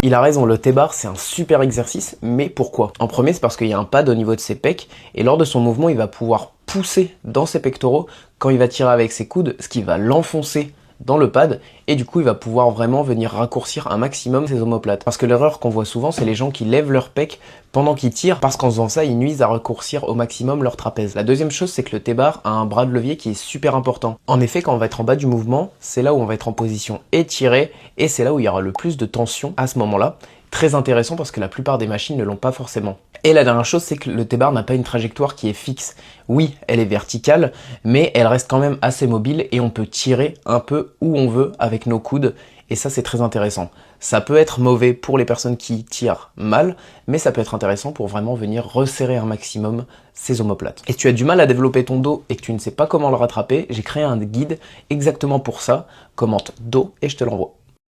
Il a raison, le T-bar c'est un super exercice, mais pourquoi? En premier, c'est parce qu'il y a un pad au niveau de ses pecs, et lors de son mouvement, il va pouvoir pousser dans ses pectoraux quand il va tirer avec ses coudes, ce qui va l'enfoncer dans le pad, et du coup il va pouvoir vraiment venir raccourcir un maximum ses omoplates. Parce que l'erreur qu'on voit souvent, c'est les gens qui lèvent leur pec pendant qu'ils tirent, parce qu'en faisant ça, ils nuisent à raccourcir au maximum leur trapèze. La deuxième chose, c'est que le T-bar a un bras de levier qui est super important. En effet, quand on va être en bas du mouvement, c'est là où on va être en position étirée, et c'est là où il y aura le plus de tension à ce moment-là. Très intéressant parce que la plupart des machines ne l'ont pas forcément. Et la dernière chose, c'est que le T-bar n'a pas une trajectoire qui est fixe. Oui, elle est verticale, mais elle reste quand même assez mobile et on peut tirer un peu où on veut avec nos coudes. Et ça, c'est très intéressant. Ça peut être mauvais pour les personnes qui tirent mal, mais ça peut être intéressant pour vraiment venir resserrer un maximum ses omoplates. Et si tu as du mal à développer ton dos et que tu ne sais pas comment le rattraper, j'ai créé un guide exactement pour ça. Commente dos et je te l'envoie.